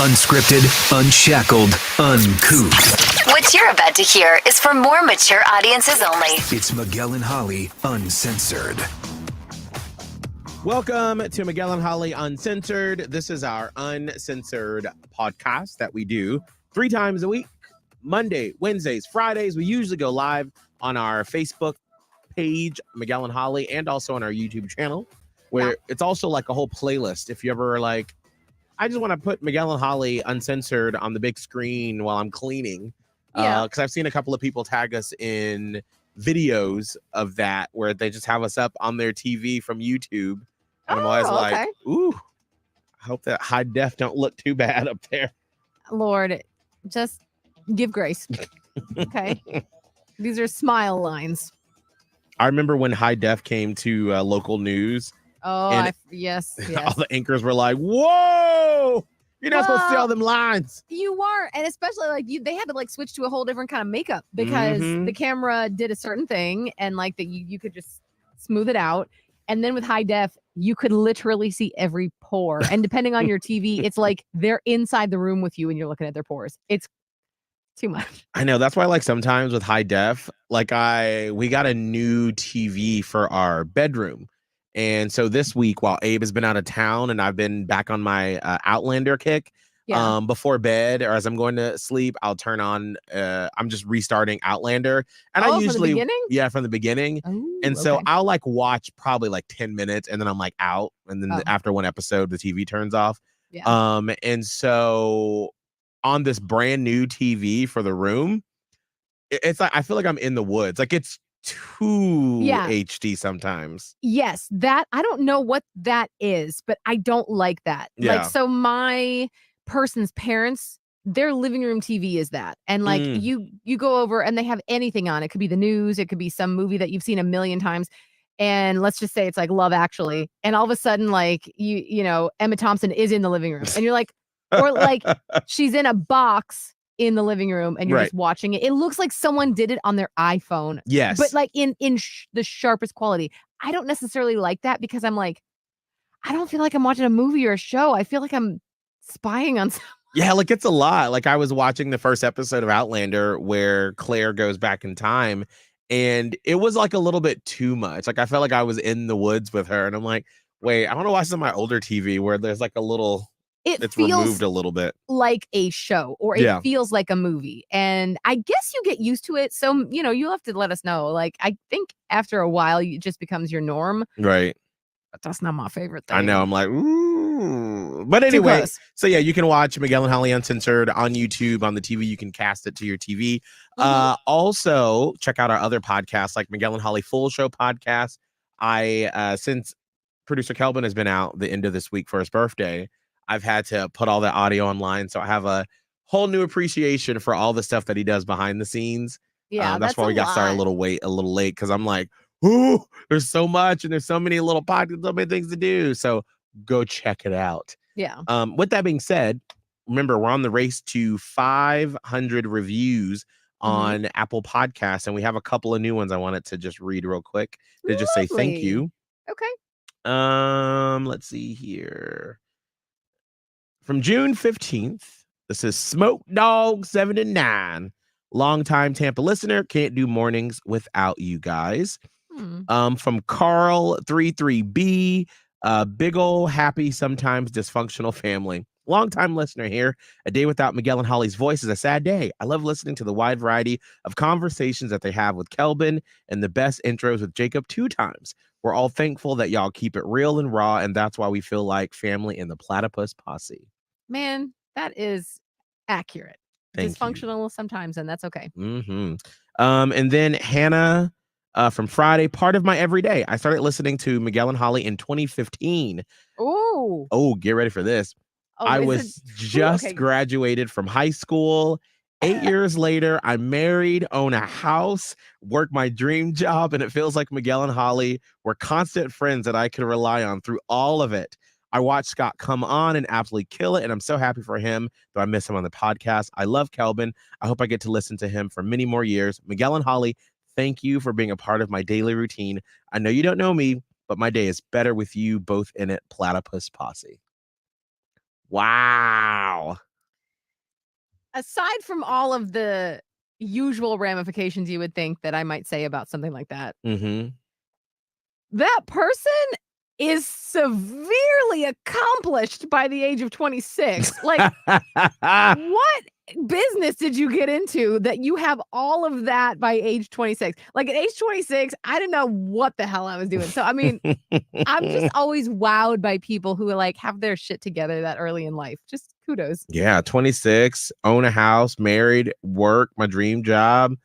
Unscripted, unshackled, uncouth. What you're about to hear is for more mature audiences only. It's Miguel and Holly Uncensored. Welcome to Miguel and Holly Uncensored. This is our uncensored podcast that we do 3 times a week. Monday, Wednesdays, Fridays. We usually go live on our Facebook page, Miguel and Holly, and also on our YouTube channel, where it's also like a whole playlist. If you ever like, I just want to put Miguel and Holly Uncensored on the big screen while I'm cleaning. Because I've seen a couple of people tag us in videos of that where they just have us up on their TV from YouTube. And I'm always like, ooh, I hope that high def don't look too bad up there. Lord, just give grace. Okay. These are smile lines. I remember when high def came to local news. Oh, yes. All the anchors were like, whoa, you're not supposed to see all them lines. You weren't. And especially like they had to like switch to a whole different kind of makeup because the camera did a certain thing and like that you could just smooth it out. And then with high def, you could literally see every pore. And depending on your TV, it's like they're inside the room with you and you're looking at their pores. It's too much. I know. That's why like sometimes with high def, like we got a new TV for our bedroom. And so this week, while Abe has been out of town and I've been back on my Outlander kick, before bed or as I'm going to sleep, I'll turn on, I'm just restarting Outlander. And I usually, from the beginning. And so I'll like watch probably like 10 minutes and then I'm like out. And then after one episode, the TV turns off. And so on this brand new TV for the room, it's like, I feel like I'm in the woods. Like it's too HD sometimes. Yes, that I don't know what that is, but I don't like that. Like, so my person's parents, their living room TV is that, and like you go over and they have anything on. It could be the news, it could be some movie that you've seen a million times, and let's just say it's like Love Actually, and all of a sudden like you know Emma Thompson is in the living room, and you're like, or like she's in a box in the living room and you're just watching it. It looks like someone did it on their iPhone. Yes. But like in the sharpest quality. I don't necessarily like that because I'm like, I don't feel like I'm watching a movie or a show. I feel like I'm spying on someone. Yeah, like it's a lot. Like I was watching the first episode of Outlander where Claire goes back in time and it was like a little bit too much. Like I felt like I was in the woods with her and I'm like, wait, I want to watch this on my older TV where there's like a little... It's removed a little bit like a show or it feels like a movie. And I guess you get used to it. So, you know, you'll have to let us know. Like, I think after a while, it just becomes your norm. Right. But that's not my favorite thing. I know. I'm like, ooh. But anyway, so yeah, you can watch Miguel and Holly Uncensored on YouTube, on the TV. You can cast it to your TV. Also, check out our other podcasts like Miguel and Holly Full Show podcast. Since producer Kelvin has been out the end of this week for his birthday, I've had to put all that audio online. So I have a whole new appreciation for all the stuff that he does behind the scenes. Yeah, that's why we got started a little late. Cause I'm like, ooh, there's so much and there's so many little podcasts, so many things to do. So go check it out. Yeah. With that being said, remember we're on the race to 500 reviews on Apple Podcasts. And we have a couple of new ones I wanted to just read real quick to just say thank you. Okay. Let's see here. From June 15th, this is Smoke Dog 79, longtime Tampa listener. Can't do mornings without you guys. From Carl 33B, big ol' happy, sometimes dysfunctional family. Longtime listener here. A day without Miguel and Holly's voice is a sad day. I love listening to the wide variety of conversations that they have with Kelvin and the best intros with Jacob 2 times. We're all thankful that y'all keep it real and raw, and that's why we feel like family in the Platypus Posse. Man, that is accurate. Dysfunctional sometimes, and that's okay. And then Hannah from Friday, part of my everyday. I started listening to Miguel and Holly in 2015. Oh, get ready for this. I was just graduated from high school. 8 years later, I'm married, own a house, work my dream job, and it feels like Miguel and Holly were constant friends that I could rely on through all of it. I watched Scott come on and absolutely kill it, and I'm so happy for him, though I miss him on the podcast. I love Kelvin. I hope I get to listen to him for many more years. Miguel and Holly, thank you for being a part of my daily routine. I know you don't know me, but my day is better with you both in it. Platypus Posse. Wow. aside from all of the usual ramifications you would think that I might say about something like that, that person is severely accomplished by the age of 26. Like, what business did you get into that you have all of that by age 26? Like, at age 26, I didn't know what the hell I was doing. So, I mean, I'm just always wowed by people who like have their shit together that early in life. Just kudos. Yeah, 26, own a house, married, work, my dream job.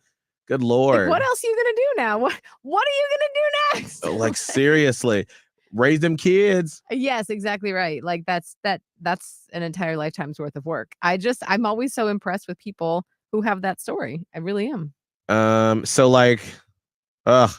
Good Lord. Like, what else are you gonna do now? What are you gonna do next? Like, seriously, raise them kids. Yes, exactly right. Like that's an entire lifetime's worth of work. I'm always so impressed with people who have that story. I really am. So like, I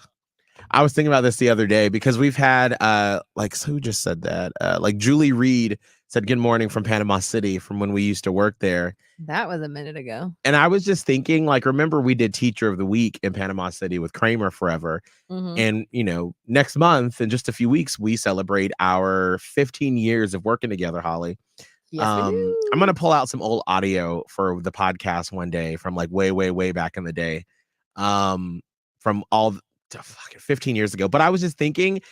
was thinking about this the other day because we've had so who just said that? Like Julie Reed said good morning from Panama City from when we used to work there. That was a minute ago. And I was just thinking, like, remember we did Teacher of the Week in Panama City with Kramer forever. And, next month, in just a few weeks, we celebrate our 15 years of working together, Holly. Yes, we do. I'm going to pull out some old audio for the podcast one day from like way, way, way back in the day. From all fucking 15 years ago. But I was just thinking,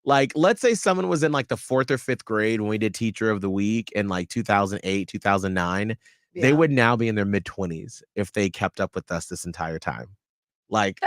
like, let's say someone was in like the 4th or 5th grade when we did Teacher of the Week in like 2008, 2009. Yeah. They would now be in their mid-20s if they kept up with us this entire time. Like,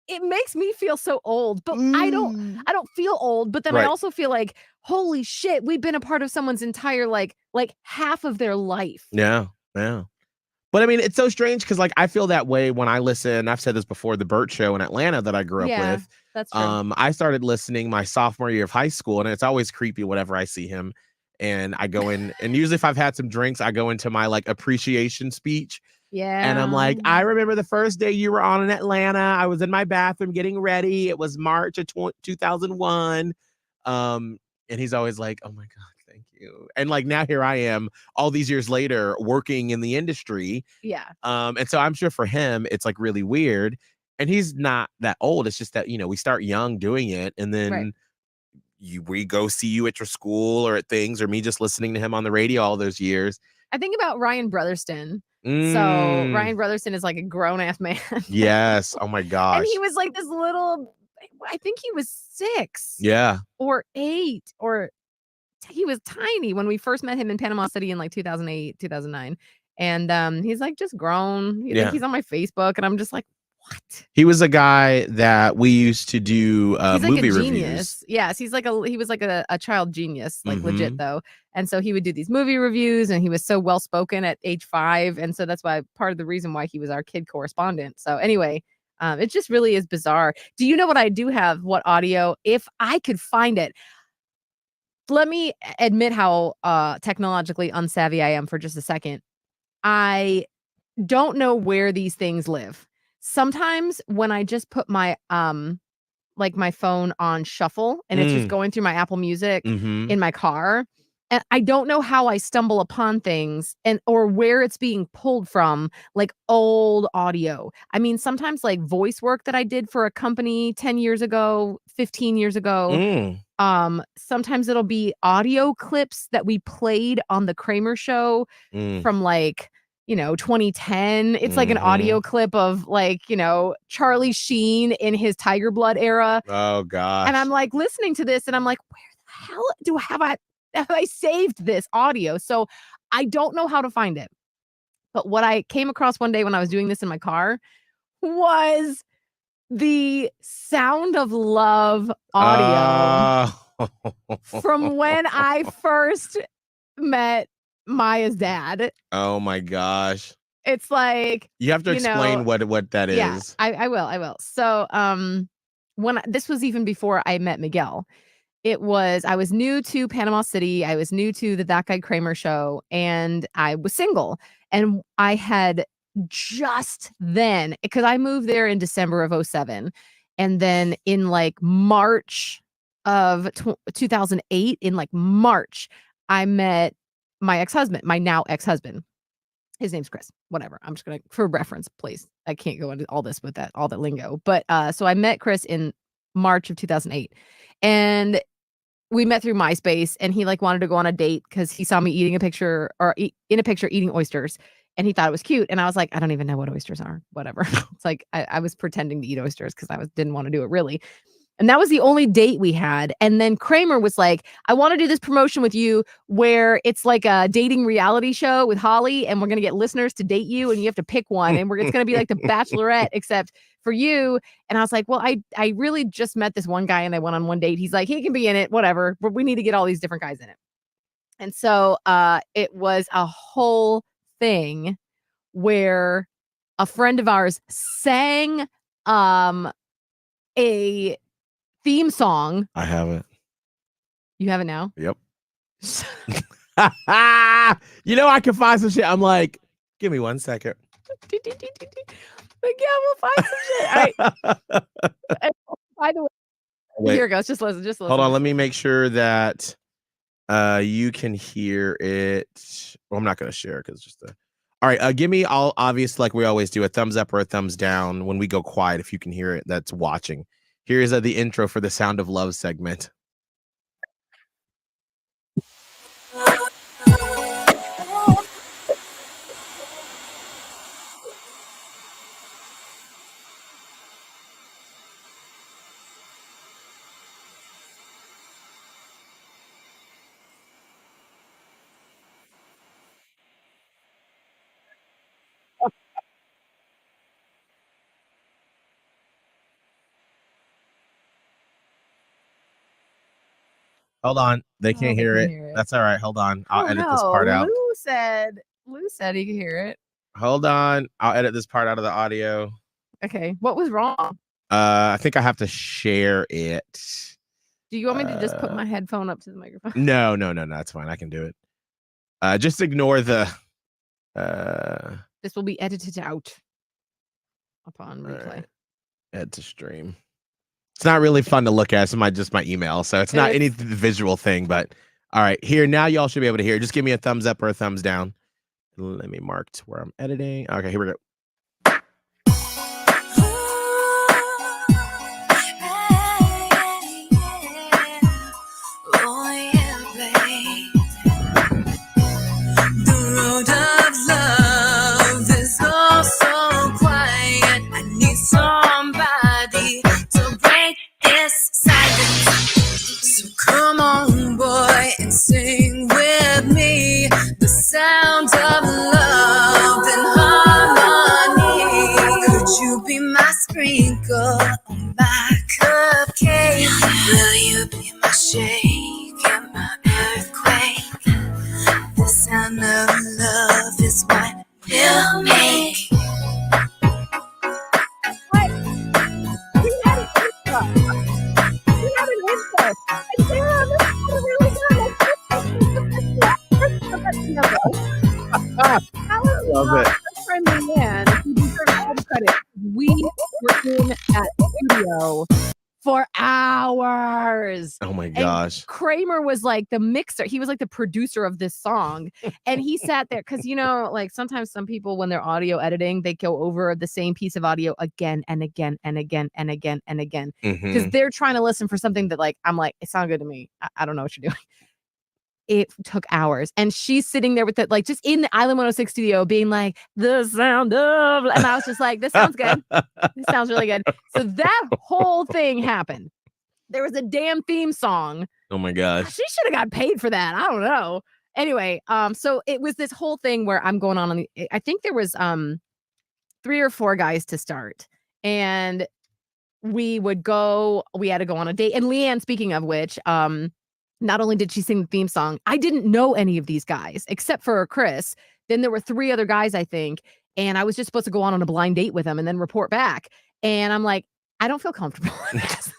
it makes me feel so old, but I don't feel old, but then I also feel like, holy shit, we've been a part of someone's entire like half of their life. Yeah. But I mean, it's so strange because like I feel that way when I listen. I've said this before, the Burt Show in Atlanta that I grew up with. That's true. I started listening my sophomore year of high school, and it's always creepy whenever I see him. And I go in, and usually if I've had some drinks, I go into my like appreciation speech. Yeah. And I'm like, I remember the first day you were on in Atlanta. I was in my bathroom getting ready. It was March of 2001. And he's always like, oh my God, thank you. And like now here I am all these years later working in the industry. Yeah. And so I'm sure for him, it's like really weird. And he's not that old. It's just that, we start young doing it. And then we go see you at your school or at things, or me just listening to him on the radio all those years. I think about Ryan Brotherston. So Ryan Brotherston is like a grown-ass man. Yes. Oh my gosh. And he was like this little, I think he was 6. Yeah. Or 8, or he was tiny when we first met him in Panama City in like 2008, 2009. And he's like just grown. He's on my Facebook, and I'm just like, what? He was a guy that we used to do movie reviews. Yes, he was like a child genius, like legit though. And so he would do these movie reviews, and he was so well spoken at age 5, and so that's why part of the reason why he was our kid correspondent. So anyway, it just really is bizarre. Do you know what I do have? What audio? If I could find it. Let me admit how technologically unsavvy I am for just a second. I don't know where these things live. Sometimes when I just put my my phone on shuffle and it's just going through my Apple Music in my car, and I don't know how I stumble upon things or where it's being pulled from, like old audio. I mean, sometimes like voice work that I did for a company 10 years ago, 15 years ago. Sometimes it'll be audio clips that we played on the Kramer Show from like 2010. It's like an audio clip of like, Charlie Sheen in his Tiger Blood era. Oh gosh. And I'm like listening to this and I'm like, where the hell have I saved this audio? So I don't know how to find it. But what I came across one day when I was doing this in my car was the Sound of Love audio from when I first met Maya's dad. Oh my gosh. It's like, you have to explain what that is. Yeah, I will. So this was even before I met Miguel. I was new to Panama City. I was new to the That Guy Kramer Show, and I was single. And I had just then, because I moved there in December of 2007. And then in like March of 2008, in like March, I met my ex-husband, my now ex-husband. His name's Chris. Whatever. I'm just going to, for reference, please. I can't go into all this with all that lingo. But so I met Chris in March of 2008. And we met through MySpace, and he like wanted to go on a date because he saw me eating a picture eating oysters. And he thought it was cute. And I was like, I don't even know what oysters are. Whatever. It's like I was pretending to eat oysters because didn't want to do it really. And that was the only date we had. And then Kramer was like, I want to do this promotion with you where it's like a dating reality show with Holly, and we're going to get listeners to date you, and you have to pick one. And it's going to be like the Bachelorette, except for you. And I was like, well, I really just met this one guy and I went on one date. He's like, he can be in it, whatever. But we need to get all these different guys in it. And so it was a whole thing where a friend of ours sang a theme song. I have it. You have it now? Yep. You know, I can find some shit. I'm like, give me 1 second. Miguel, we'll find some shit. All right. By the way, here it goes. Just listen. Hold on. Let me make sure that you can hear it. Well, I'm not going to share it because just all right. Give me all obvious, like we always do, a thumbs up or a thumbs down when we go quiet. If you can hear it, that's watching. Here's the intro for the Sound of Love segment. Hold on. They can't hear it. That's all right. Hold on. I'll edit this part out. Lou said he could hear it. Hold on. I'll edit this part out of the audio. Okay. What was wrong? I think I have to share it. Do you want me to just put my headphone up to the microphone? No. It's fine. I can do it. Just ignore the this will be edited out upon replay. Right. Add to stream. It's not really fun to look at. It's just my email, so it's not any visual thing. But all right, here now, y'all should be able to hear. Just give me a thumbs up or a thumbs down. Let me mark to where I'm editing. Okay, here we go. The road of love is oh so quiet. I need somebody to break this silence. So come on, boy, and sing with me the sound of love and harmony. Could you be my sprinkle on my cupcake? Will you be my shake and my earthquake? The sound of love is what will make. Love it. Friend Leanne, you deserve all the credit. We were in that studio for hours. Oh my gosh. And Kramer was like the mixer. He was like the producer of this song. And he sat there because, you know, like sometimes some people, when they're audio editing, they go over the same piece of audio again and again and again and again and again. Because they're trying to listen for something that, like, I'm like, it sounded good to me. I don't know what you're doing. It took hours. And she's sitting there with it, like, just in the Island 106 studio being like, the sound of, and I was just like, this sounds good. This sounds really good. So that whole thing happened. There was a damn theme song. Oh my gosh. She should have got paid for that. I don't know. Anyway, so it was this whole thing where I'm going on I think there was 3 or 4 guys to start. And we had to go on a date. And Leanne, speaking of which, not only did she sing the theme song, I didn't know any of these guys except for Chris. Then there were 3 other guys, I think. And I was just supposed to go on a blind date with them and then report back. And I'm like, I don't feel comfortable with this.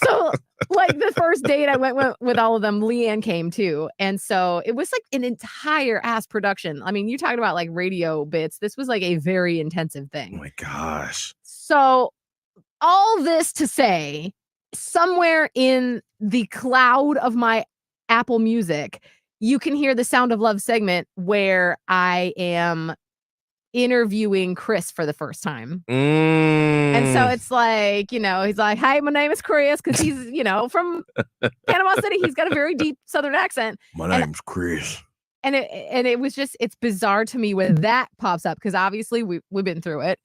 So, like, the first date I went with all of them, Leanne came too. And so it was like an entire ass production. I mean, you're talking about like radio bits. This was like a very intensive thing. Oh my gosh. So all this to say, somewhere in the cloud of my Apple Music, you can hear the Sound of Love segment where I am interviewing Chris for the first time. And so it's like, you know, he's like, hi, my name is Chris, because he's, you know, from Panama City. He's got a very deep Southern accent. My name's Chris. And it was just, it's bizarre to me when that pops up because obviously we've been through it.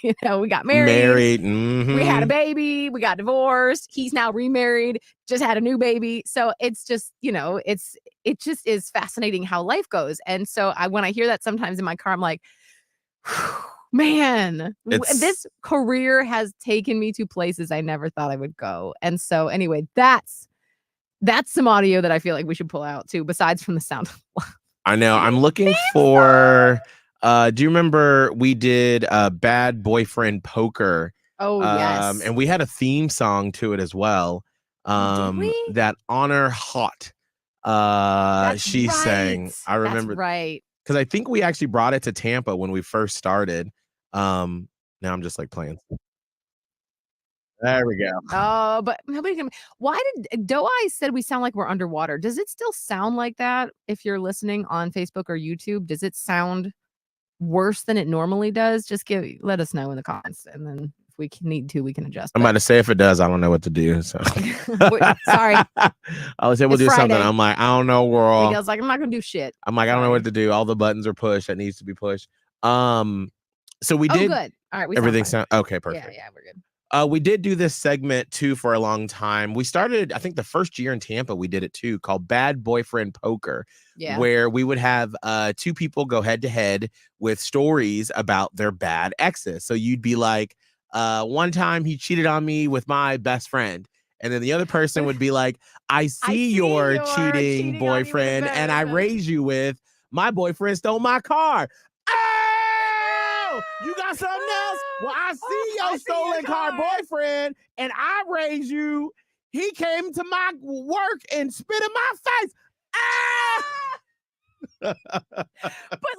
We got married. Mm-hmm. We had a baby. We got divorced. He's now remarried. Just had a new baby. So it's just, it just is fascinating how life goes. And so when I hear that sometimes in my car, I'm like, man, this career has taken me to places I never thought I would go. And so anyway, that's some audio that I feel like we should pull out too, besides from the sound. I know. I'm looking for. Do you remember we did Bad Boyfriend Poker? Oh yes. And we had a theme song to it as well. Did we? That Honor Hot. She sang. I remember. That's right. Because I think we actually brought it to Tampa when we first started. Now I'm just like playing. There we go. Oh, but nobody can. Why did Doe Eyes said we sound like we're underwater? Does it still sound like that if you're listening on Facebook or YouTube? Does it sound worse than it normally does? Just let us know in the comments, and then if we need to, we can adjust. I'm about to say if it does, I don't know what to do. So sorry. I was able to do something. I'm like, I don't know, girl. Miguel's like, I'm not gonna do shit. I'm like, I don't know what to do. All the buttons are pushed that needs to be pushed. So we did. Good. All right. Everything sound okay. Perfect. Yeah, we're good. We did do this segment too for a long time. We started, I think, the first year in Tampa, we did it too, called Bad Boyfriend Poker, where we would have two people go head to head with stories about their bad exes. So you'd be like, one time he cheated on me with my best friend. And then the other person would be like, I see your cheating boyfriend, and I raised you with my boyfriend stole my car. Oh, you got something else? Well, I see your stolen car boyfriend, and I raised you. He came to my work and spit in my face. But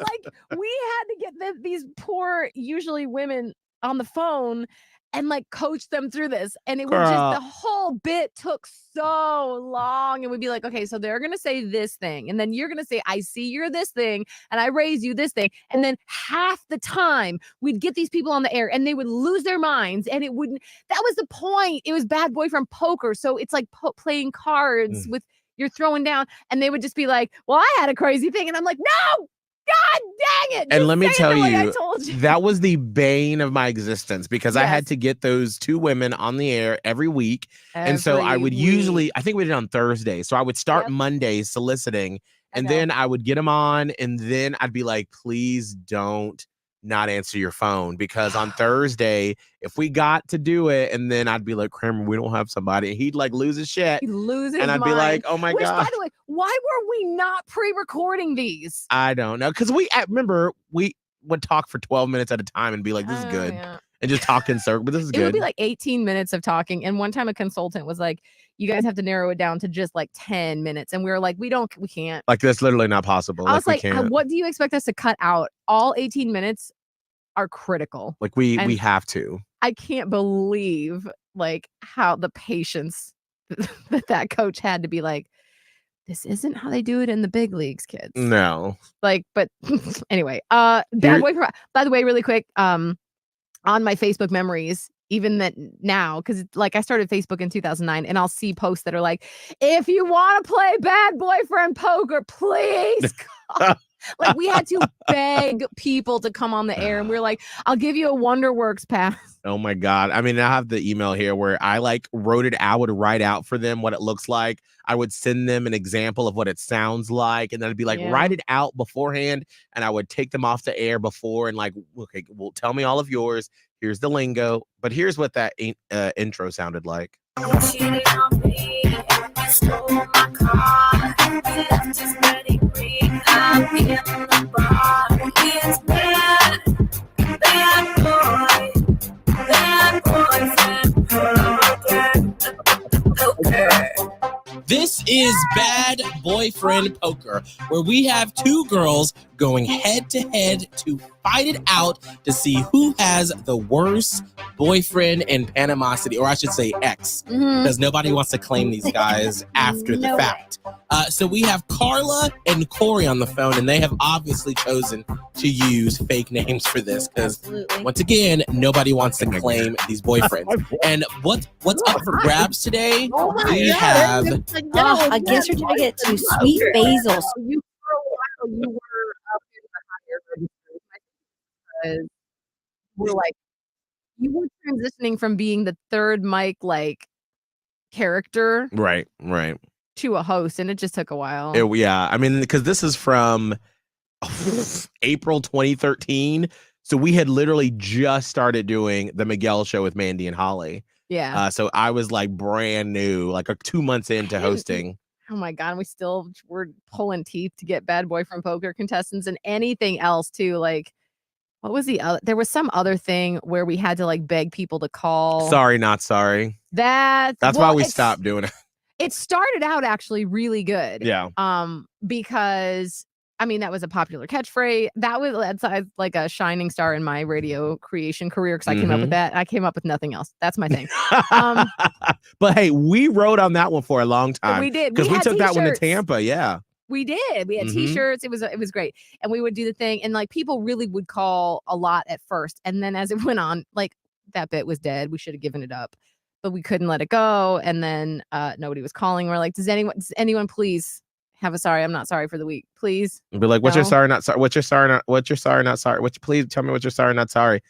like, we had to get these poor, usually women, on the phone and like coach them through this. And it was just, the whole bit took so long. And we'd be like, okay, so they're going to say this thing. And then you're going to say, I see you're this thing. And I raised you this thing. And then half the time we'd get these people on the air and they would lose their minds. And it wouldn't, that was the point. It was Bad Boyfriend Poker. So it's like playing cards with, you're throwing down. And they would just be like, well, I had a crazy thing. And I'm like, no. God dang it. And let me tell you, that was the bane of my existence because I had to get those two women on the air every week. And so I would usually, I think we did on Thursday. So I would start Mondays soliciting and then I would get them on and then I'd be like, please don't not answer your phone because on Thursday, if we got to do it, and then I'd be like, Kramer, we don't have somebody. And he'd like lose his shit. He'd lose his and I'd mind. be like, oh my God. By the way, why were we not pre-recording these? I don't know. Because remember, we would talk for 12 minutes at a time and be like, this is good. Yeah. And just talk in circles, but this is good. It would be like 18 minutes of talking. And one time a consultant was like, you guys have to narrow it down to just like 10 minutes. And we were like, we can't. Like, that's literally not possible. I was like, what do you expect us to cut out? All 18 minutes are critical. Like we have to. I can't believe like how the patience that coach had to be like, this isn't how they do it in the big leagues, kids. No. Like, but anyway, Bad Boyfriend, by the way, really quick, on my Facebook memories, even that now, because like I started Facebook in 2009 and I'll see posts that are like, if you want to play Bad Boyfriend Poker, please call. Like we had to beg people to come on the air and we're like, I'll give you a WonderWorks pass. Oh my God. I mean, I have the email here where I like wrote it out, would write out for them what it looks like. I would send them an example of what it sounds like. And then I'd be like, write it out beforehand. And I would take them off the air before and like, okay, well, tell me all of yours. Here's the lingo. But here's what that intro sounded like. This is Bad Boyfriend Poker, where we have two girls going head to head to fight it out to see who has the worst boyfriend in Panama City, or I should say ex, because nobody wants to claim these guys after the fact. So we have Carla and Corey on the phone, and they have obviously chosen to use fake names for this because, once again, nobody wants to claim these boyfriends. And what's up for grabs today? We have a gift certificate to Sweet Basil. you were up in the higher registers, because we're like you were transitioning from being the third mic like character Right. to a host, and it just took a while. Yeah. I mean, because this is from April 2013. So we had literally just started doing the Miguel show with Mandy and Holly. Yeah. So I was like brand new, like 2 months into hosting. Oh my God. We're pulling teeth to get Bad Boyfriend Poker contestants and anything else too. Like, what was the other? There was some other thing where we had to like beg people to call. Sorry, not sorry. That's why we stopped doing it. It started out actually really good. Yeah. Because I mean, that was a popular catchphrase. That's like a shining star in my radio creation career because I came up with that. I came up with nothing else. That's my thing. But hey, we rode on that one for a long time. We did. Because we took that one to Tampa. Yeah. We did. We had t-shirts. It was great. And we would do the thing. And like people really would call a lot at first. And then as it went on, like that bit was dead. We should have given it up. But we couldn't let it go. And then nobody was calling. We're like, does anyone please have a sorry, I'm not sorry for the week, please? And be like, what's your sorry, not sorry? What's your sorry, not sorry? Please tell me what you're sorry, not sorry.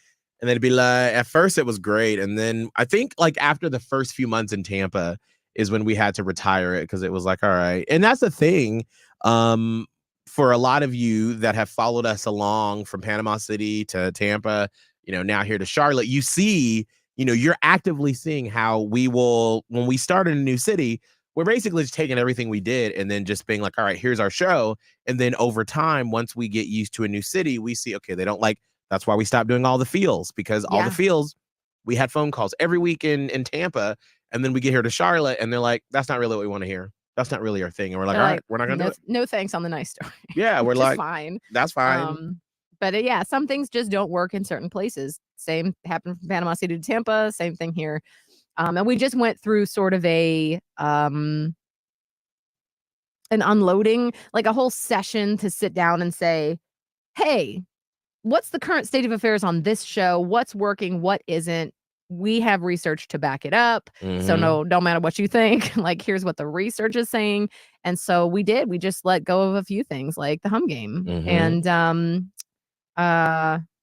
And then it'd be like, at first it was great. And then I think like after the first few months in Tampa is when we had to retire it because it was like, all right. And that's the thing. For a lot of you that have followed us along from Panama City to Tampa, now here to Charlotte, you see, you're actively seeing how we will, when we start in a new city, we're basically just taking everything we did and then just being like, all right, here's our show. And then over time, once we get used to a new city, we see, okay, they don't like, that's why we stopped doing all the feels because all the feels, we had phone calls every week in Tampa. And then we get here to Charlotte and they're like, that's not really what we want to hear. That's not really our thing. And we're like, all right, we're not going to do it. No thanks on the nice story. Yeah, we're like, fine. That's fine. But yeah, some things just don't work in certain places. Same happened from Panama City to Tampa. Same thing here. And we just went through sort of an unloading, like a whole session to sit down and say, hey, what's the current state of affairs on this show? What's working? What isn't? We have research to back it up. So no matter what you think, like here's what the research is saying. And so we just let go of a few things like the hum game. And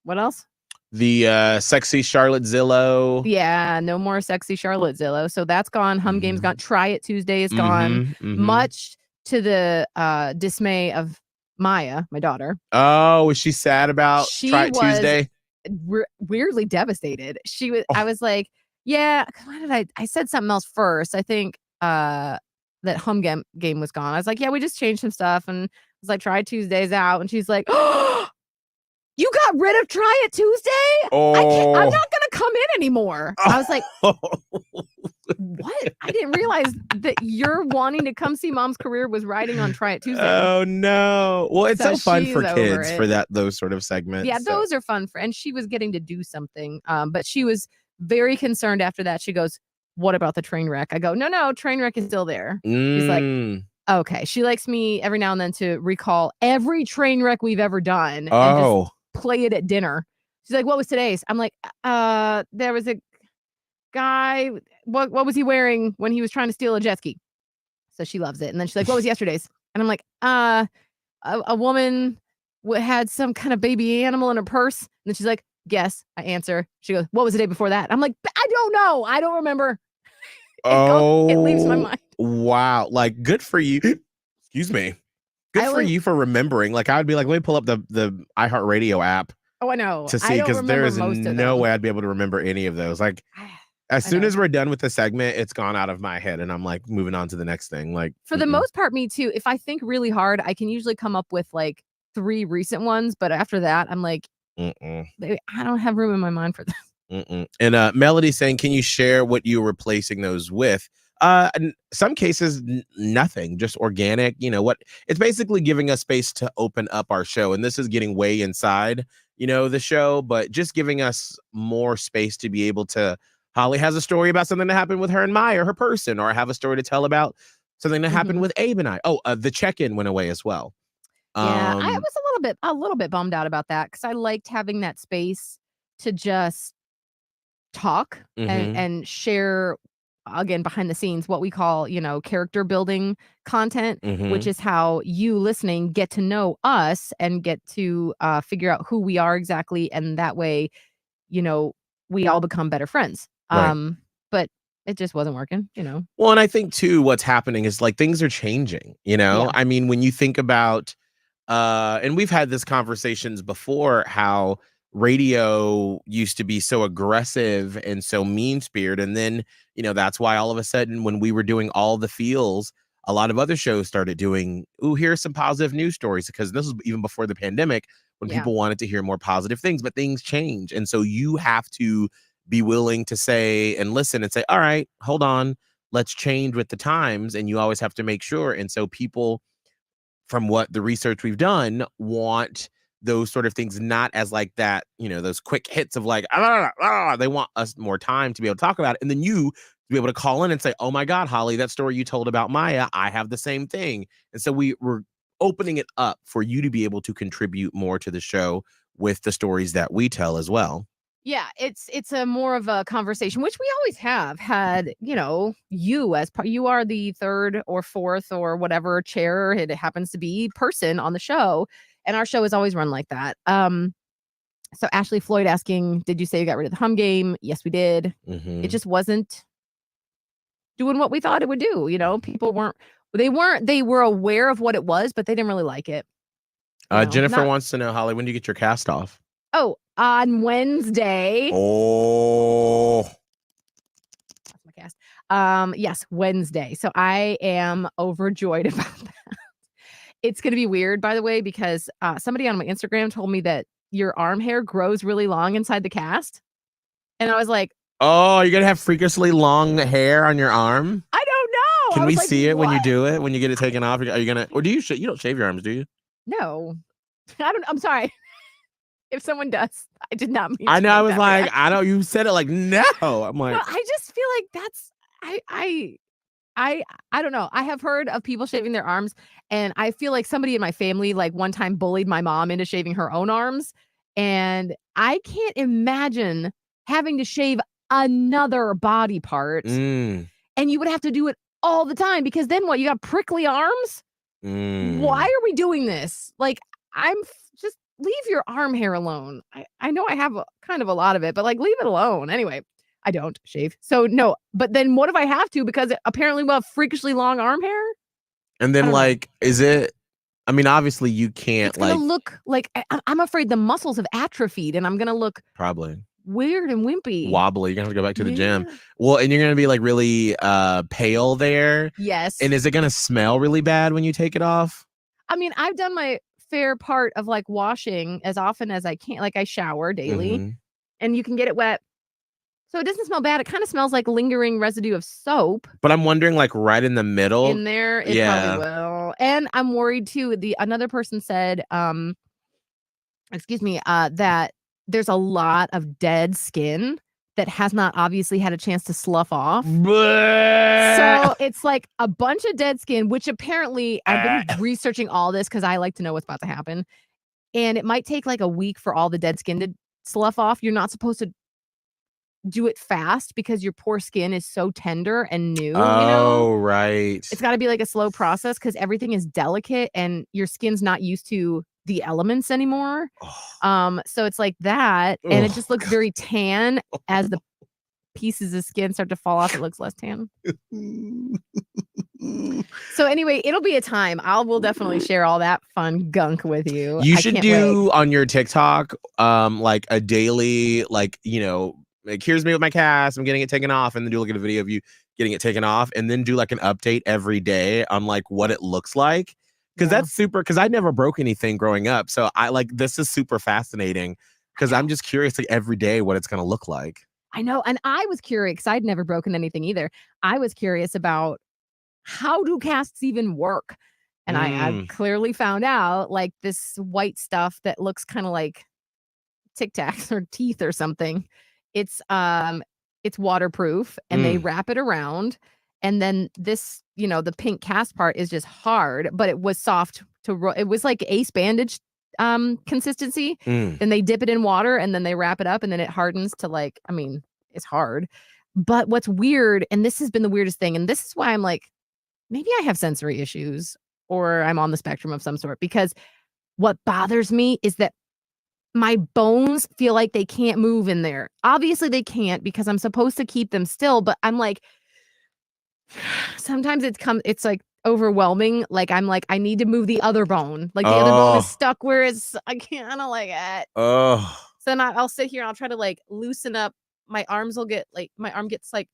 what else? The sexy Charlotte Zillow. Yeah, no more sexy Charlotte Zillow. So that's gone. Hum game's gone. Try It Tuesday is gone. Much to the dismay of Maya, my daughter. Oh, was she sad about Try It Tuesday? Weirdly devastated. She was. I was like, yeah. Why did I said something else first? I think that hum game was gone. I was like, yeah, we just changed some stuff, and I was like, Try Tuesday's out, and she's like, oh. You got rid of Try It Tuesday? Oh. I'm not going to come in anymore. I was like, what? I didn't realize that you're wanting to come see Mom's Career was riding on Try It Tuesday. Oh, no. Well, it's so fun for kids for those sort of segments. Yeah, those are fun. And she was getting to do something. But she was very concerned after that. She goes, what about the train wreck? I go, no, Trainwreck is still there. She's like, okay. She likes me every now and then to recall every train wreck we've ever done. And just play it at dinner. She's like, what was today's? I'm like, there was a guy. What was he wearing when he was trying to steal a jet ski? So she loves it. And then she's like, what was yesterday's? And I'm like, a woman had some kind of baby animal in her purse. And then she's like, guess. I answer. She goes, what was the day before that? I'm like, I don't know. I don't remember. It leaves my mind. Wow. Like, good for you. Excuse me. Good for you for remembering. Like, I would be like, let me pull up the iHeartRadio app. Oh, I know. To see, because there is no way I'd be able to remember any of those. Like, as soon as we're done with the segment, it's gone out of my head, and I'm like moving on to the next thing. Like, for the most part, me too. If I think really hard, I can usually come up with like 3 recent ones, but after that, I'm like, baby, I don't have room in my mind for this. And Melody saying, can you share what you're replacing those with? In some cases, nothing, just organic. It's basically giving us space to open up our show. And this is getting way inside, the show, but just giving us more space to be able to. Holly has a story about something that happened with her and Maya, her person, or I have a story to tell about something that happened with Abe and I. The check-in went away as well. Yeah, I was a little bit bummed out about that because I liked having that space to just talk and share again, behind the scenes, what we call, character building content, which is how you listening get to know us and get to figure out who we are exactly. And that way, we all become better friends. Right. But it just wasn't working, Well, and I think too, what's happening is like things are changing, Yeah. I mean, when you think about, and we've had this conversations before, how radio used to be so aggressive and so mean-spirited. And then, that's why all of a sudden when we were doing all the feels, a lot of other shows started doing, here's some positive news stories, because this was even before the pandemic when people wanted to hear more positive things, but things change. And so you have to be willing to say and listen and say, all right, hold on, let's change with the times. And you always have to make sure. And so people, from what the research we've done, want those sort of things not as like that, those quick hits of like, they want us more time to be able to talk about it. And then you to be able to call in and say, oh my God, Holly, that story you told about Maya, I have the same thing. And so we're opening it up for you to be able to contribute more to the show with the stories that we tell as well. Yeah, it's a more of a conversation, which we always have had, you as part, you are the third or fourth or whatever chair it happens to be person on the show. And our show is always run like that. So Ashley Floyd asking, did you say you got rid of the hum game? Yes, we did. It just wasn't doing what we thought it would do. People they were aware of what it was, but they didn't really like it. Jennifer wants to know, Holly, when do you get your cast off? Oh, on Wednesday. Oh, that's my cast. Yes, Wednesday. So I am overjoyed about that. It's going to be weird, by the way, because somebody on my Instagram told me that your arm hair grows really long inside the cast. And I was like, oh, you're going to have freakishly long hair on your arm? I don't know. Can we see it when you do it, when you get it taken off? Are you going to, or do you don't shave your arms, do you? No, I'm sorry. If someone does, I did not mean. I know. I was like, I know you said it like, no. I'm like, no, I just feel like that's, I don't know. I have heard of people shaving their arms, and I feel like somebody in my family, like one time bullied my mom into shaving her own arms. And I can't imagine having to shave another body part. And you would have to do it all the time, because then what? You got prickly arms? Why are we doing this? Like, just leave your arm hair alone. I know I have kind of a lot of it, but like, leave it alone. Anyway, I don't shave. So no, but then what if I have to? Because apparently we'll have freakishly long arm hair. And then like, is it, I mean, obviously you can't look like, I'm afraid the muscles have atrophied and I'm going to look probably weird and wimpy. Wobbly. You're going to have to go back to the gym. Well, and you're going to be like really pale there. Yes. And is it going to smell really bad when you take it off? I mean, I've done my fair part of like washing as often as I can. Like I shower daily and you can get it wet. So it doesn't smell bad. It kind of smells like lingering residue of soap. But I'm wondering, like right in the middle. In there, it probably will. And I'm worried too. Another person said, that there's a lot of dead skin that has not obviously had a chance to slough off. So it's like a bunch of dead skin, which apparently I've been researching all this because I like to know what's about to happen. And it might take like a week for all the dead skin to slough off. You're not supposed to do it fast because your poor skin is so tender and new. Oh, right. It's got to be like a slow process because everything is delicate and your skin's not used to the elements anymore. So it's like that, and it just looks very tan. As the pieces of skin start to fall off, it looks less tan. So anyway, it'll be a time. We'll definitely share all that fun gunk with you. You should do on your TikTok like a daily, like, like, here's me with my cast, I'm getting it taken off, and then do like a video of you getting it taken off, and then do like an update every day on like what it looks like. Because that's super, because I never broke anything growing up. So I like, this is super fascinating because I'm just curious like every day what it's going to look like. I know. And I was curious because I'd never broken anything either. I was curious about how do casts even work? And I clearly found out like this white stuff that looks kind of like Tic Tacs or teeth or something. It's waterproof and they wrap it around. And then this, the pink cast part is just hard, but it was soft it was like ace bandage consistency. Then they dip it in water and then they wrap it up and then it hardens to like, I mean, it's hard. But what's weird, and this has been the weirdest thing, and this is why I'm like, maybe I have sensory issues or I'm on the spectrum of some sort, because what bothers me is that my bones feel like they can't move in there. Obviously they can't because I'm supposed to keep them still, but I'm like, sometimes it's like overwhelming. Like I'm like, I need to move the other bone. Like the other bone is stuck where I can't, I don't like it. Oh. So then I'll sit here and I'll try to like loosen up. My arms will get like, my arm gets like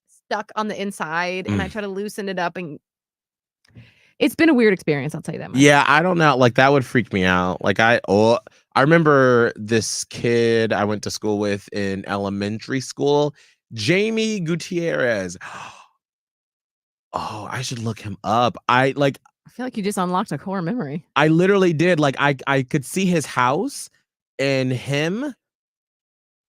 stuck on the inside and I try to loosen it up, and it's been a weird experience, I'll tell you that much. Yeah, I don't know. Like that would freak me out. Like I remember this kid I went to school with in elementary school, Jamie Gutierrez. Oh, I should look him up. I feel like you just unlocked a core memory. I literally did. Like I could see his house and him.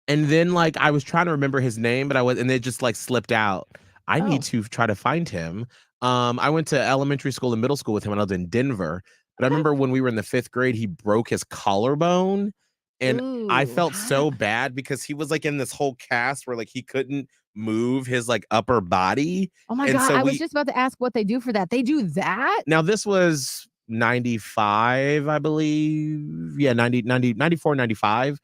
And then like I was trying to remember his name, but and it just like slipped out. I need to try to find him. I went to elementary school and middle school with him when I was in Denver. But I remember when we were in the 5th grade, he broke his collarbone. And I felt so bad because he was like in this whole cast where like he couldn't move his like upper body. Oh my God. So I was just about to ask what they do for that. They do that? Now this was 95, I believe. Yeah, 94, 95.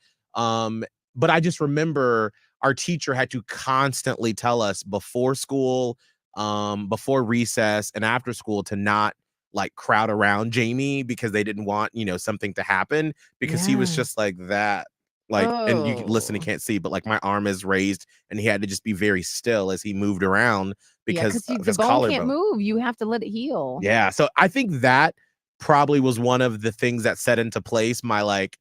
But I just remember our teacher had to constantly tell us before school, before recess and after school to not like crowd around Jamie because they didn't want, something to happen because he was just like that. Like, and you can listen and can't see, but like my arm is raised and he had to just be very still as he moved around because the bone can't move. You have to let it heal. Yeah. So I think that probably was one of the things that set into place my like,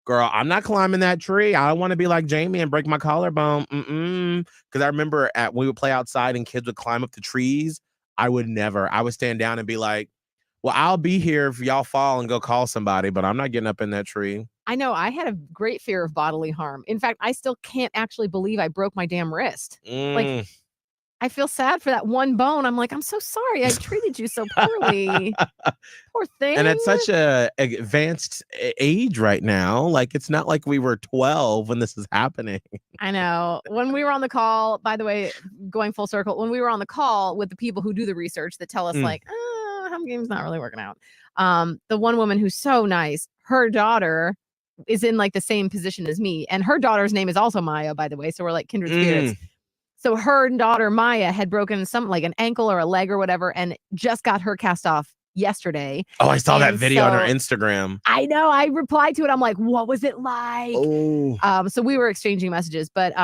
girl, I'm not climbing that tree. I don't want to be like Jamie and break my collarbone. Because I remember when we would play outside and kids would climb up the trees, I would stand down and be like, well, I'll be here if y'all fall and go call somebody, but I'm not getting up in that tree. I know. I had a great fear of bodily harm. In fact, I still can't actually believe I broke my damn wrist. Like, I feel sad for that one bone. I'm like, I'm so sorry. I treated you so poorly. Poor thing. And at such a advanced age right now, like it's not like we were 12 when this is happening. I know. When we were on the call, by the way, going full circle, when we were on the call with the people who do the research that tell us like, home game's not really working out. The one woman who's so nice, her daughter is in like the same position as me. And her daughter's name is also Maya, by the way. So we're like kindred spirits. So her daughter, Maya, had broken something like an ankle or a leg or whatever, and just got her cast off yesterday. Oh, I saw that video on her Instagram. I know. I replied to it. I'm like, what was it like? So we were exchanging messages. But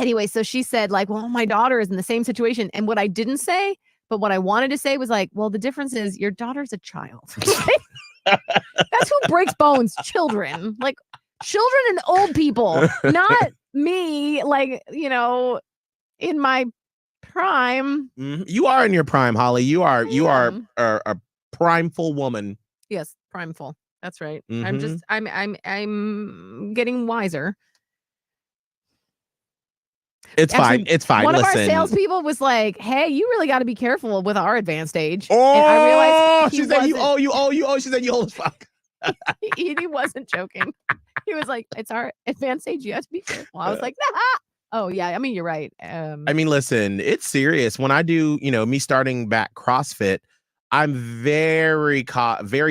anyway, so she said like, well, my daughter is in the same situation. And what I didn't say, but what I wanted to say was like, well, the difference is your daughter's a child. That's who breaks bones. Children. Like children and old people. Not me, like, in my prime. You are in your prime, Holly. You are a primeful woman. Yes, primeful. That's right. I'm getting wiser. It's fine. It's fine. One Listen. of our salespeople was like, "Hey, you really got to be careful with our advanced age." Oh, and I realized she said you owe. She said you old as fuck. he wasn't joking. He was like, "It's our advanced age. You have to be careful." I was like, "Nah." Oh yeah, I mean you're right. I mean, listen, it's serious. When I do, me starting back CrossFit, I'm very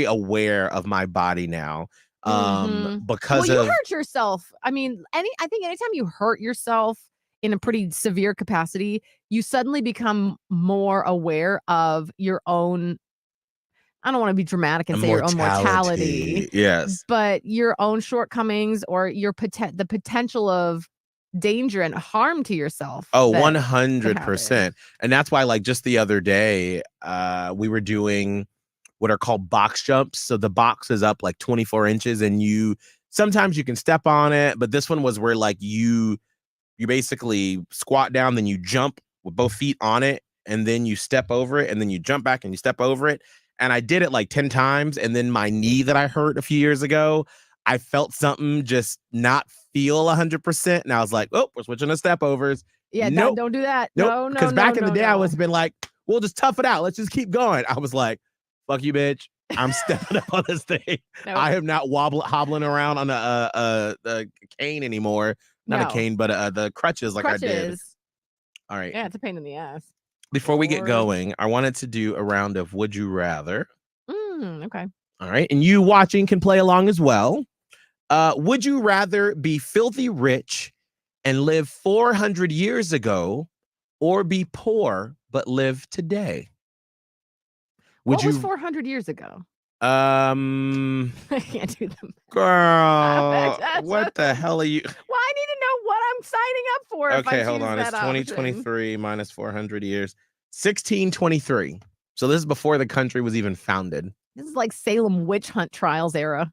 aware of my body now. Because you hurt yourself. I mean, I think anytime you hurt yourself in a pretty severe capacity, you suddenly become more aware of your own. I don't want to be dramatic and say your own mortality. Yes. But your own shortcomings or the potential of danger and harm to yourself. Oh, 100%. And that's why, like, just the other day, we were doing what are called box jumps. So the box is up like 24 inches and sometimes you can step on it. But this one was where like you basically squat down, then you jump with both feet on it, and then you step over it, and then you jump back and you step over it. And I did it like 10 times. And then my knee that I hurt a few years ago, I felt something just not feel 100%. And I was like, oh, we're switching to step overs. Yeah, nope. Don't do that. Nope. No. Because back in the day, I was been like, we'll just tough it out. Let's just keep going. I was like, fuck you, bitch. I'm stepping up on this thing. Nope. I am not hobbling around on a cane anymore. Not a cane, but the crutches like I did. All right. Yeah, it's a pain in the ass. Before we get going, I wanted to do a round of Would You Rather. Okay. All right. And you watching can play along as well. Would you rather be filthy rich and live 400 years ago or be poor but live today? What was 400 years ago? I can't do them. Girl, what the hell are you? Well, I need to know what I'm signing up for. Okay, hold on. It's 2023 minus 400 years. 1623. So this is before the country was even founded. This is like Salem witch hunt trials era.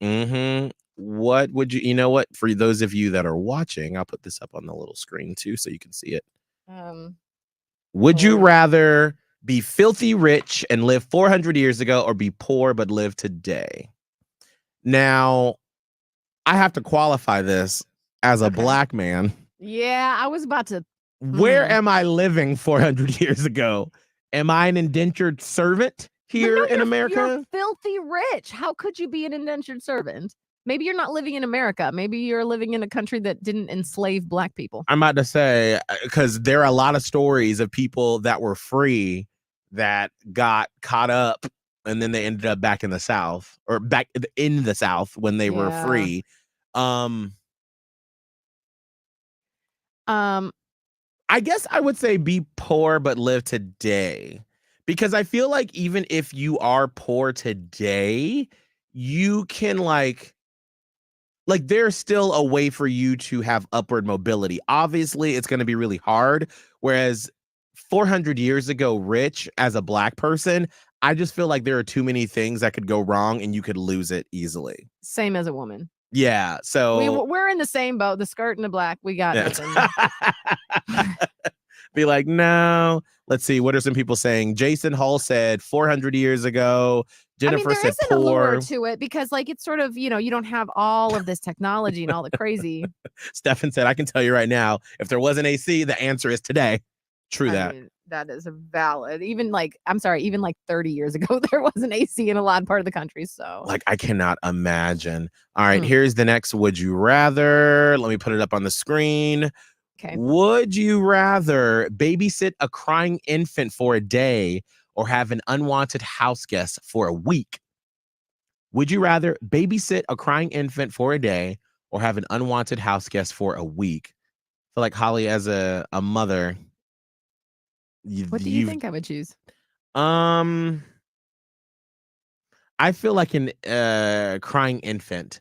What would you know what? For those of you that are watching, I'll put this up on the little screen too so you can see it. Would you rather be filthy rich and live 400 years ago or be poor but live today? Now, I have to qualify this as a black man. Yeah, I was about to. Where am I living 400 years ago? Am I an indentured servant here in America? You're filthy rich. How could you be an indentured servant? Maybe you're not living in America. Maybe you're living in a country that didn't enslave black people. I'm about to say, because there are a lot of stories of people that were free that got caught up and then they ended up back in the South or back in the South when they were free. I guess I would say be poor but live today, because I feel like even if you are poor today, you can like there's still a way for you to have upward mobility. Obviously, it's going to be really hard. Whereas 400 years ago, rich as a black person, I just feel like there are too many things that could go wrong and you could lose it easily. Same as a woman. Yeah, so we're in the same boat. The skirt and the black, we got nothing. Be like, no. Let's see. What are some people saying? Jason Hall said 400 years ago. Jennifer said there is an allure to it because, like, it's sort of, you don't have all of this technology and all the crazy. Stefan said, I can tell you right now, if there wasn't AC, the answer is today. True that. That is a valid. Even like 30 years ago, there wasn't AC in a lot part of the country. So like, I cannot imagine. All right, here's the next Would You Rather. Let me put it up on the screen. Okay. Would you rather babysit a crying infant for a day or have an unwanted house guest for a week? Would you rather babysit a crying infant for a day or have an unwanted house guest for a week? I feel like Holly, as a mother, what do you think I would choose? I feel like an crying infant,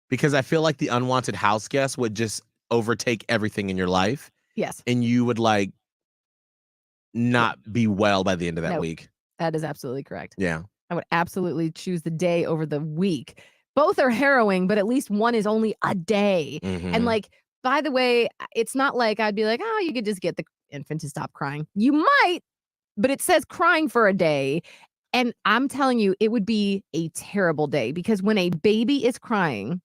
because I feel like the unwanted house guest would just overtake everything in your life. Yes. And you would like not be well by the end of that week. That is absolutely correct. Yeah. I would absolutely choose the day over the week. Both are harrowing, but at least one is only a day. And like, by the way, it's not like I'd be like, oh, you could just get the infant to stop crying. You might, but it says crying for a day. And I'm telling you, it would be a terrible day, because when a baby is crying,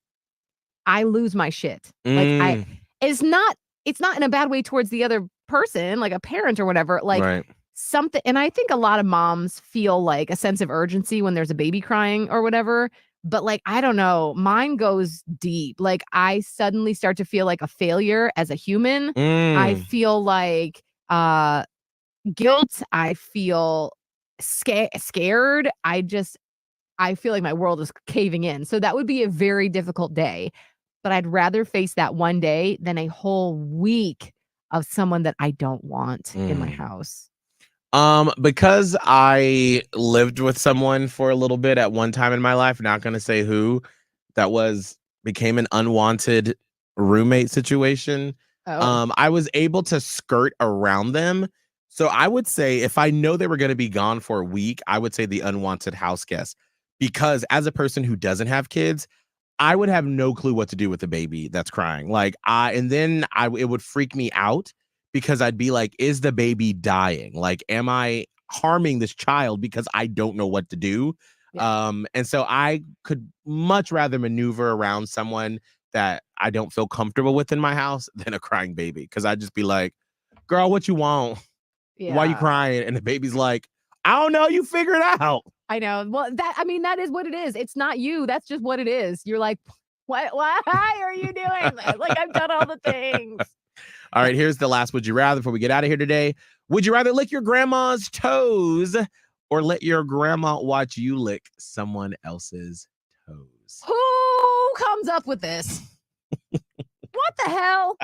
I lose my shit. Like it's not in a bad way towards the other person, like a parent or whatever. Like something. And I think a lot of moms feel like a sense of urgency when there's a baby crying or whatever. But like, I don't know, mine goes deep. Like I suddenly start to feel like a failure as a human. I feel like guilt. I feel scared. I feel like my world is caving in. So that would be a very difficult day. But I'd rather face that one day than a whole week of someone that I don't want in my house. Because I lived with someone for a little bit at one time in my life, not going to say who, that became an unwanted roommate situation. I was able to skirt around them. So I would say if I know they were going to be gone for a week, I would say the unwanted house guest, because as a person who doesn't have kids, I would have no clue what to do with a baby that's crying. Like it would freak me out, because I'd be like, is the baby dying? Like, am I harming this child because I don't know what to do? Yeah. And so I could much rather maneuver around someone that I don't feel comfortable with in my house than a crying baby. Because I'd just be like, girl, what you want? Yeah. Why are you crying? And the baby's like, I don't know. You figure it out. I know. Well, that is what it is. It's not you. That's just what it is. You're like, why are you doing that? Like, I've done all the things. All right, here's the last would you rather before we get out of here today. Would you rather lick your grandma's toes or let your grandma watch you lick someone else's toes? Who comes up with this? What the hell?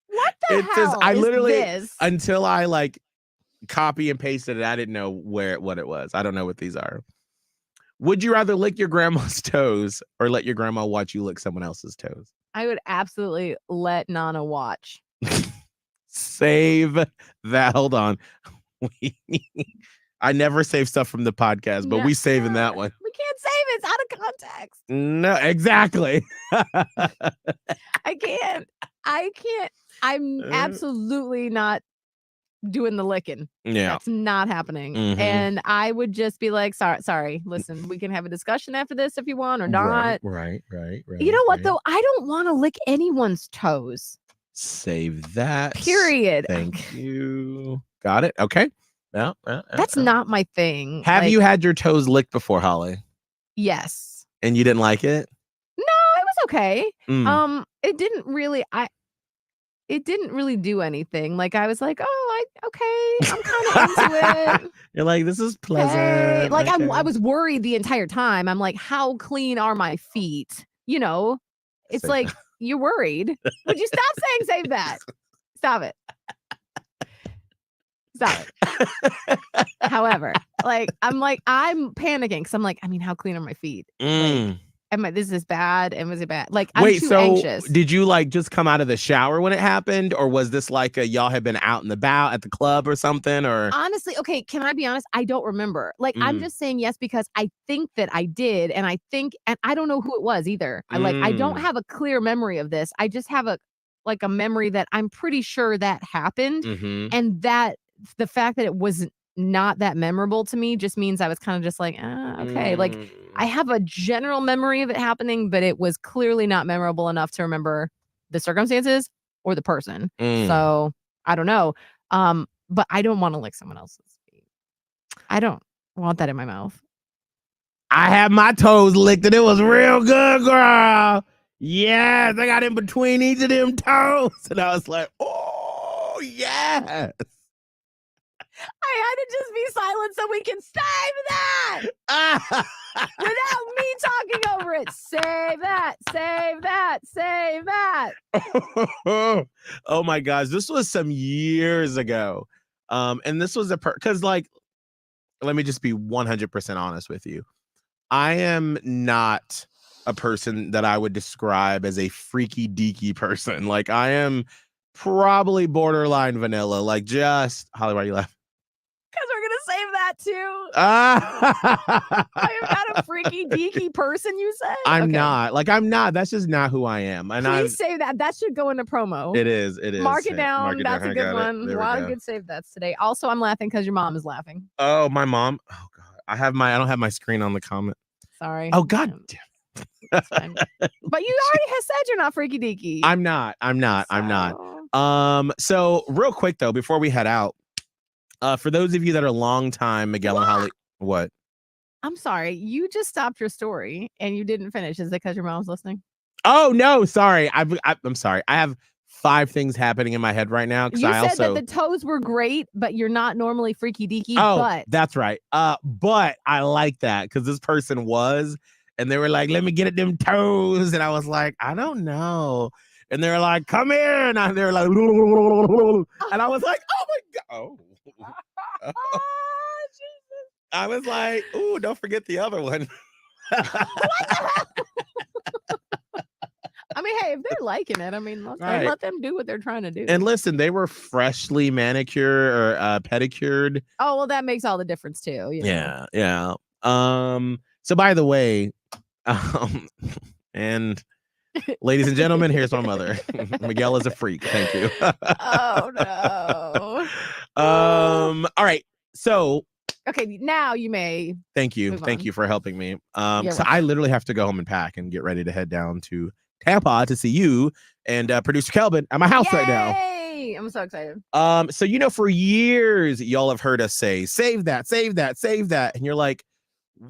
What the hell I is literally, this? until I like copy and pasted it, I didn't know what it was. I don't know what these are. Would you rather lick your grandma's toes or let your grandma watch you lick someone else's toes? I would absolutely let Nana watch. Save that. Hold on. I never save stuff from the podcast, but we saving that one. We can't save it. It's out of context. No, exactly. I can't. I'm absolutely not doing the licking. Yeah. That's not happening. Mhm. And I would just be like, sorry, listen, we can have a discussion after this if you want or not. Right. You know what, though? I don't want to lick anyone's toes. Save that. Period. Thank you. Got it. Okay. Yeah. That's not my thing. Have you had your toes licked before, Holly? Yes. And you didn't like it? No, it was okay. Mm. It didn't really do anything. Like I was like, okay, I'm kind of into it. You're like, this is pleasant. Hey. Like okay. I was worried the entire time. I'm like, how clean are my feet? You know, it's Save like you're worried. Would you stop saying save that? Stop it. Stop it. However, I'm panicking because I'm like, I mean, how clean are my feet? Like, this is bad. And was it bad? Like, I'm too anxious. Did you like just come out of the shower when it happened? Or was this like y'all had been out and about at the club or something? Or honestly, okay, can I be honest? I don't remember. Like, I'm just saying yes because I think that I did. And I don't know who it was either. I don't have a clear memory of this. I just have a memory that I'm pretty sure that happened. Mm-hmm. And that the fact that it was not that memorable to me just means I was kind of just like, okay. Like, I have a general memory of it happening, but it was clearly not memorable enough to remember the circumstances or the person. So I don't know. But I don't want to lick someone else's feet. I don't want that in my mouth. I had my toes licked and it was real good, girl. Yes, I got in between each of them toes. And I was like, oh, yes. I had to just be silent so we can save that without me talking over it. Save that, save that, save that. Oh my gosh, this was some years ago. And this was because like, let me just be 100% honest with you. I am not a person that I would describe as a freaky deaky person. Like I am probably borderline vanilla. Like just Holly, why are you laughing? Because we're gonna save that too. I am not a freaky deaky person, you say? I'm not. Like I'm not. That's just not who I am. And please save that. That should go into promo. It is. Mark it down. That's a good one. A lot of good save that's today. Also, I'm laughing because your mom is laughing. Oh, my mom. Oh God. I don't have my screen on the comment. Sorry. Oh God. But you already have said you're not freaky deaky. I'm not. So real quick though, before we head out, for those of you that are long time Miguel and Holly, what? I'm sorry, you just stopped your story and you didn't finish. Is it because your mom's listening? Oh no, sorry. I'm sorry. I have 5 things happening in my head right now. You said that the toes were great, but you're not normally freaky deaky. Oh, but that's right. But I like that because this person was, and they were like, "Let me get at them toes," and I was like, "I don't know." And they were like, "Come here," and they were like, and I was like, "Oh my God!" Oh. Jesus. I was like, "Ooh, don't forget the other one." What the hell? I mean, hey, if they're liking it, I mean, let them do what they're trying to do. And listen, they were freshly manicured or pedicured. Oh, well, that makes all the difference too. You know? Yeah. So by the way, and ladies and gentlemen, here's my mother. Miguel is a freak. Thank you. Oh no. All right. So okay, now you may. Thank you for helping me. So I literally have to go home and pack and get ready to head down to Tampa to see you and producer Kelvin at my house right now. I'm so excited. So for years y'all have heard us say, save that, and you're like,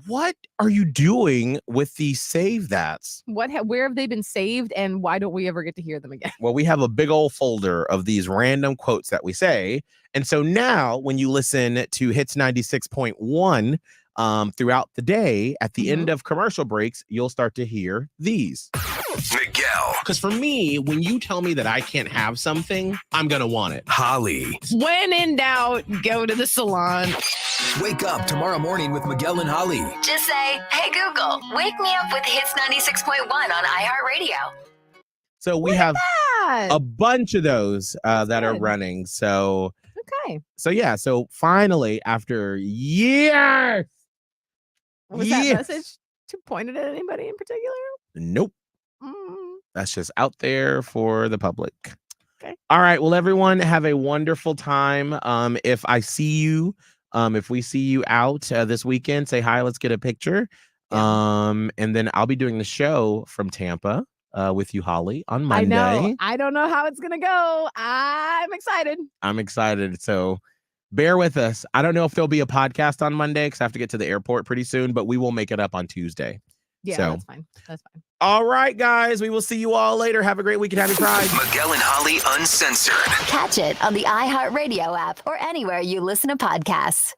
what are you doing with these save that's? Where have they been saved, and why don't we ever get to hear them again? Well, we have a big old folder of these random quotes that we say. And so now when you listen to Hits 96.1 throughout the day, at the end of commercial breaks, you'll start to hear these. Miguel. Because for me, when you tell me that I can't have something, I'm going to want it. Holly. When in doubt, go to the salon. Wake up tomorrow morning with Miguel and Holly. Just say, hey, Google, wake me up with Hits 96.1 on iHeartRadio. So we have a bunch of those that are running. So, okay. So, yeah. So finally, after years. Was that message pointed at anybody in particular? Nope. That's just out there for the public. Okay. All right. Well, everyone, have a wonderful time. If I see you, if we see you out this weekend, say hi. Let's get a picture. Yeah. And then I'll be doing the show from Tampa with you, Holly, on Monday. I know. I don't know how it's gonna go. I'm excited. I'm excited. So bear with us. I don't know if there'll be a podcast on Monday because I have to get to the airport pretty soon, but we will make it up on Tuesday. Yeah, so, that's fine. That's fine. All right, guys. We will see you all later. Have a great weekend. Happy Pride. Miguel and Holly Uncensored. Catch it on the iHeartRadio app or anywhere you listen to podcasts.